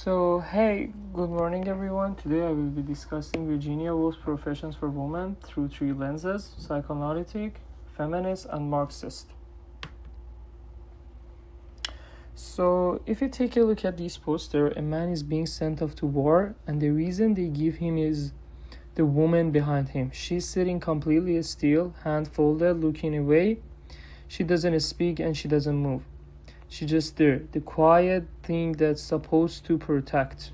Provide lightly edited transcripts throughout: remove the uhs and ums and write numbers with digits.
Hey, good morning everyone. Today I will be discussing Virginia Woolf's Professions for Women through three lenses: psychoanalytic, feminist, and Marxist. So, if you take a look at this poster, a man is being sent off to war, and the reason they give him is the woman behind him. She's sitting completely still, hand folded, looking away. She doesn't speak and she doesn't move. She's just there, the quiet thing that's supposed to protect.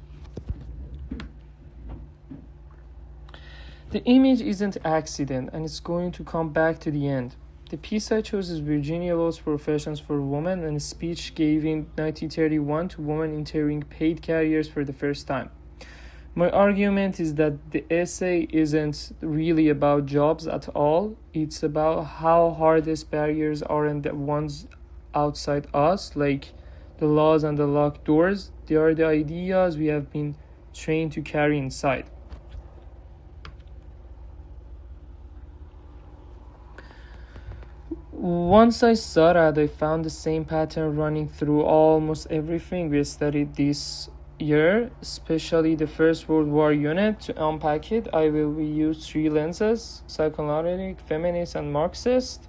The image isn't accident, and it's going to come back to the end. The piece I chose is Virginia Woolf's Professions for Women, and a speech gave in 1931 to women entering paid careers for the first time. My argument is that the essay isn't really about jobs at all. It's about how hardest barriers aren't the ones outside us, like the laws and the locked doors. They are the ideas we have been trained to carry inside. Once I saw that, I found the same pattern running through almost everything we studied this year, especially the First World War unit. To unpack it, I will use three lenses: psychoanalytic, feminist, and Marxist.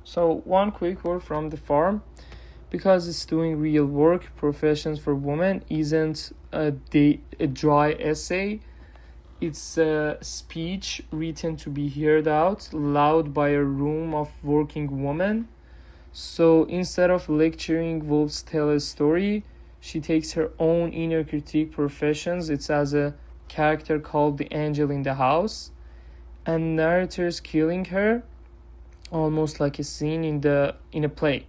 So one quick word from the farm, because it's doing real work. Professions for Women isn't a dry essay. It's a speech written to be heard out loud by a room of working women. So instead of lecturing Woolf tell a story, she takes her own inner critique professions. It's as a character called the angel in the house, and narrators killing her, almost like a scene in a play.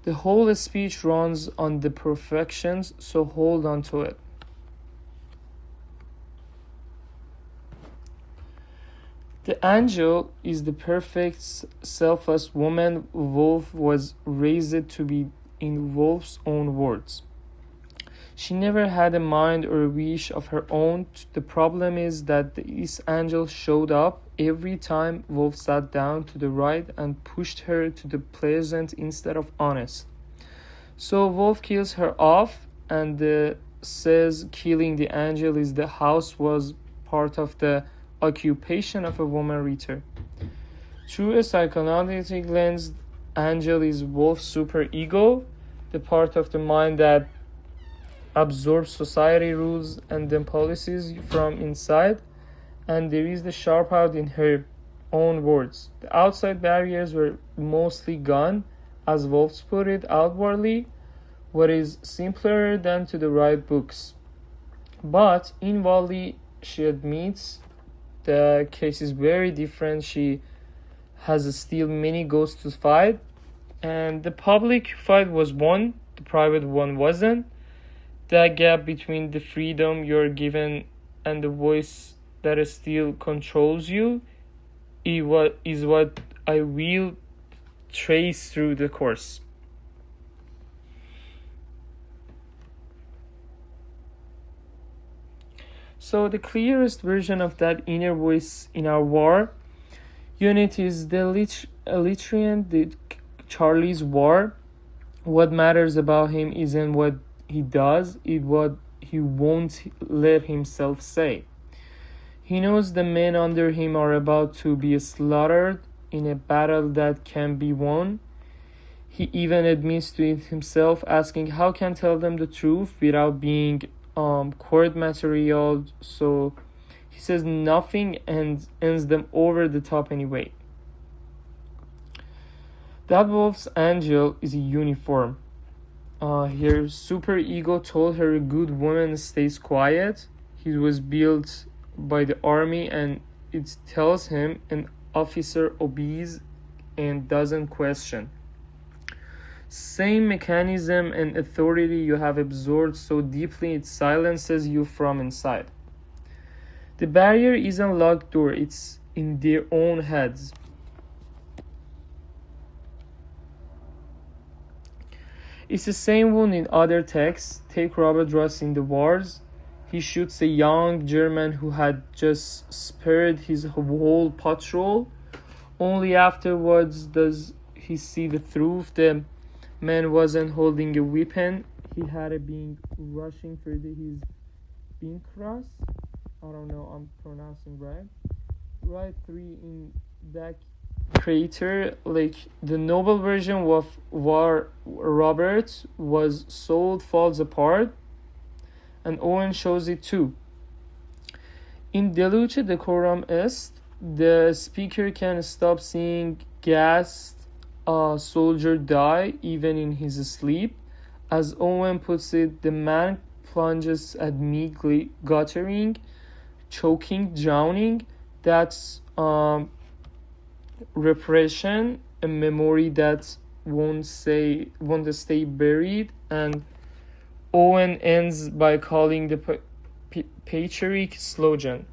The whole speech runs on the perfections, so hold on to it. The angel is the perfect, selfless woman Woolf was raised to be, in Woolf's own words. She never had a mind or a wish of her own. The problem is that this angel showed up every time Woolf sat down to the right and pushed her to the pleasant instead of honest. So Woolf kills her off and says killing the angel is the house was part of the occupation of a woman reader. Through a psychoanalytic lens, angel is Woolf's superego, the part of the mind that absorbs society rules and then policies from inside, and there is the sharp out in her own words. The outside barriers were mostly gone, as Woolf put it, outwardly, what is simpler than to the right books. But inwardly, she admits the case is very different. She has still many ghosts to fight, and the public fight was won, the private one wasn't. That gap between the freedom you're given and the voice that still controls you is what I will trace through the course. So the clearest version of that inner voice in our war unit is the Littrian, the Charlie's War. What matters about him isn't what he does, it's what he won't let himself say. He knows the men under him are about to be slaughtered in a battle that can be won. He even admits to it himself, asking how can tell them the truth without being court material. So he says nothing and ends them over the top anyway. That Woolf's angel is a uniform. Her super ego told her a good woman stays quiet. He was built by the army, and it tells him an officer obeys and doesn't question. Same mechanism and authority you have absorbed so deeply it silences you from inside. The barrier isn't locked door, it's in their own heads. It's the same one in other texts. Take Robert Ross in The Wars. He shoots a young German who had just spared his whole patrol. Only afterwards does he see the truth. The man wasn't holding a weapon. He had a being rushing for his being cross. I don't know, I'm pronouncing right 3 in that crater. Like the noble version of War Robert was sold, falls apart, and Owen shows it too. In Deluce Decorum Est, the speaker can stop seeing gassed soldier die even in his sleep. As Owen puts it, the man plunges at me, guttering, choking, drowning. That's repression, a memory that won't stay buried. And Owen ends by calling the patriarch slogan.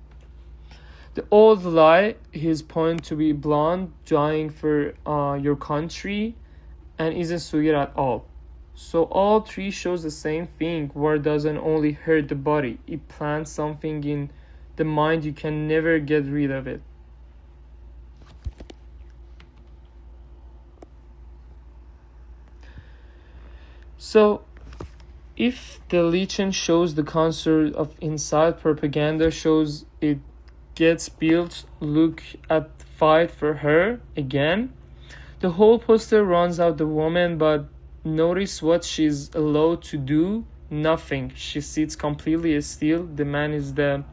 The old lie, his point to be blonde, dying for your country, and isn't suited at all. So all three shows the same thing. War doesn't only hurt the body, it plants something in the mind. You can never get rid of it. So if the Legion shows the concert of inside, propaganda shows it gets built. Look at Fight for Her again. The whole poster runs out the woman, but notice what she's allowed to do. Nothing. She sits completely still. The man is the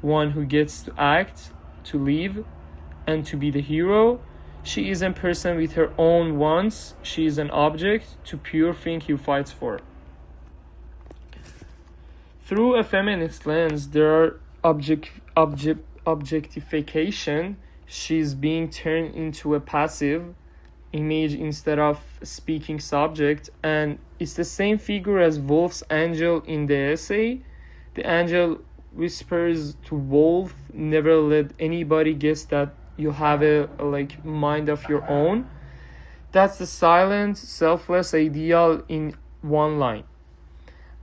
one who gets to act, to live, and to be the hero. She isn't a person with her own wants. She is an object to pure thing he fights for. Through a feminist lens, there are objectification. She's being turned into a passive image instead of speaking subject, and it's the same figure as Wolf's angel in the essay. The angel whispers to Wolf, never let anybody guess that you have a mind of your own. That's the silent, selfless ideal in one line.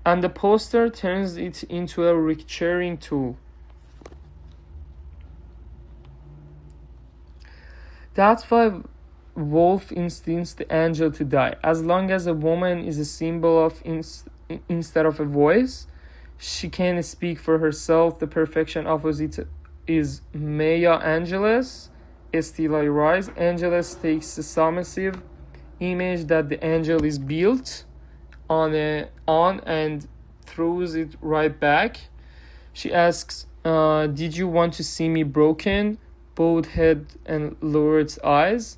And the poster turns it into a recurring tool. That's why Wolf instincts the angel to die. As long as a woman is a symbol of instead of a voice, she can speak for herself. The perfection opposite is Maya Angelus, Stella Rise. Angelus takes the submissive image that the angel is built on and throws it right back. She asks, did you want to see me broken? Bowed head and lowered eyes.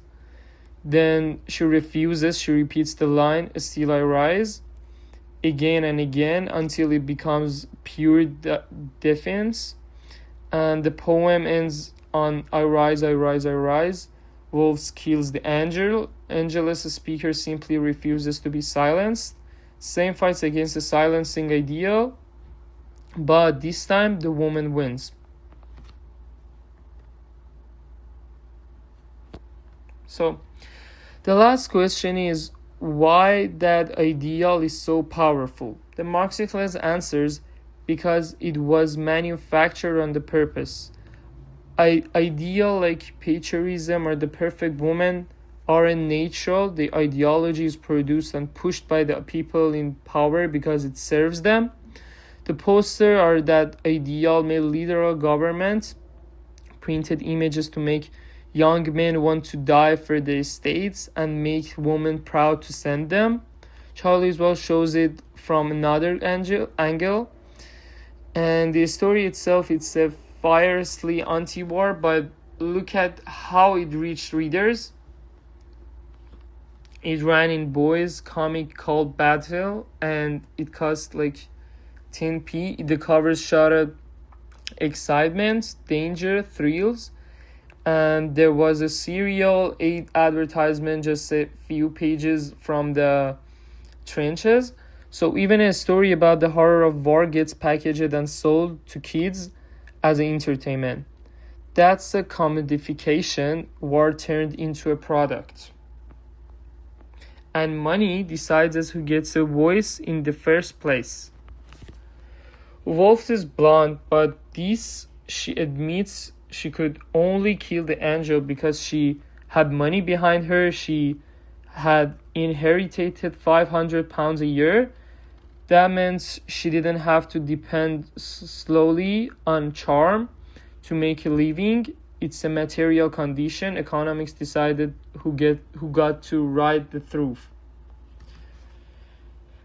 Then she refuses. She repeats the line, still I rise, again and again until it becomes pure defiance. And the poem ends on I rise, I rise, I rise. Wolf kills the angel. Angelus, the speaker, simply refuses to be silenced. Same fights against the silencing ideal, but this time the woman wins. So the last question is why that ideal is so powerful. The Marxist answers because it was manufactured on the purpose. Ideal like patriotism or the perfect woman aren't natural. The ideology is produced and pushed by the people in power because it serves them. The poster are that ideal made literal government printed images to make young men want to die for their states and make women proud to send them. Charlie Wells shows it from another angle. And the story itself, it's a fiercely anti-war, but look at how it reached readers. It ran in Boys comic called Battle, and it cost like 10p. The covers shouted excitement, danger, thrills. And there was a serial 8 advertisement just a few pages from the trenches. So even a story about the horror of war gets packaged and sold to kids as an entertainment. That's a commodification. War turned into a product. And money decides as who gets a voice in the first place. Wolf is blonde, but this, she admits, she could only kill the angel because she had money behind her. She had inherited 500 pounds a year. That meant she didn't have to depend slowly on charm to make a living. It's a material condition. Economics decided who got to ride the truth.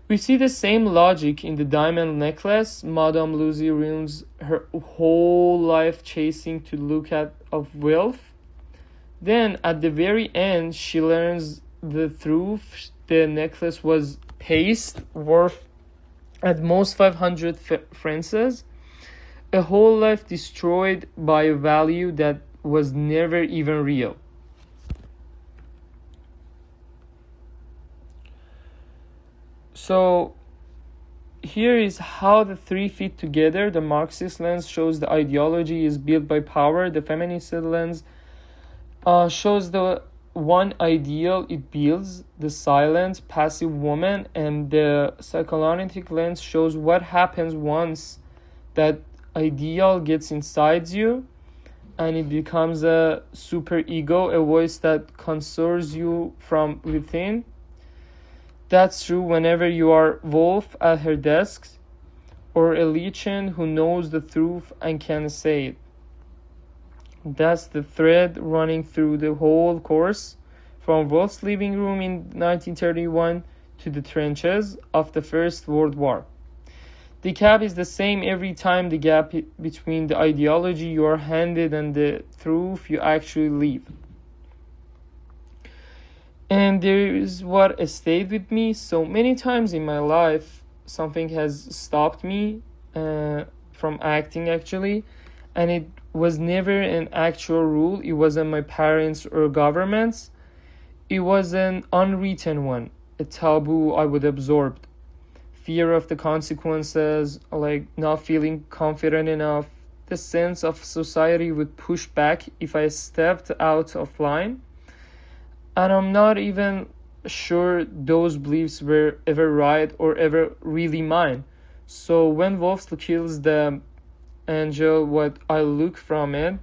We see the same logic in the diamond necklace. Madame Lucy ruins her whole life chasing to look at of wealth. Then at the very end, she learns the truth. The necklace was paste, worth at most 500 francs. A whole life destroyed by a value that was never even real. So here is how the three fit together. The Marxist lens shows the ideology is built by power. The feminist lens shows the one ideal it builds, the silent, passive woman. And the psychoanalytic lens shows what happens once that ideal gets inside you and it becomes a super ego, a voice that consoles you from within. That's true whenever you are Wolf at her desk or a lichen who knows the truth and can say it. That's the thread running through the whole course, from Wolf's living room in 1931 to the trenches of the First World War. The gap is the same every time, the gap between the ideology you are handed and the truth you actually live. And there is what stayed with me. So many times in my life, something has stopped me from acting actually. And it was never an actual rule. It wasn't my parents or governments. It was an unwritten one, a taboo I would absorb. Fear of the consequences, like not feeling confident enough. The sense of society would push back if I stepped out of line. And I'm not even sure those beliefs were ever right or ever really mine. So when Wolf kills the angel, what I look from it,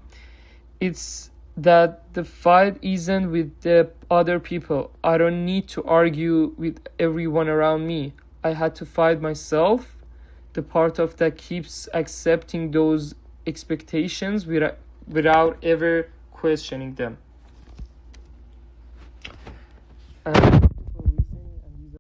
it's that the fight isn't with the other people. I don't need to argue with everyone around me. I had to fight myself, the part of that keeps accepting those expectations without ever questioning them.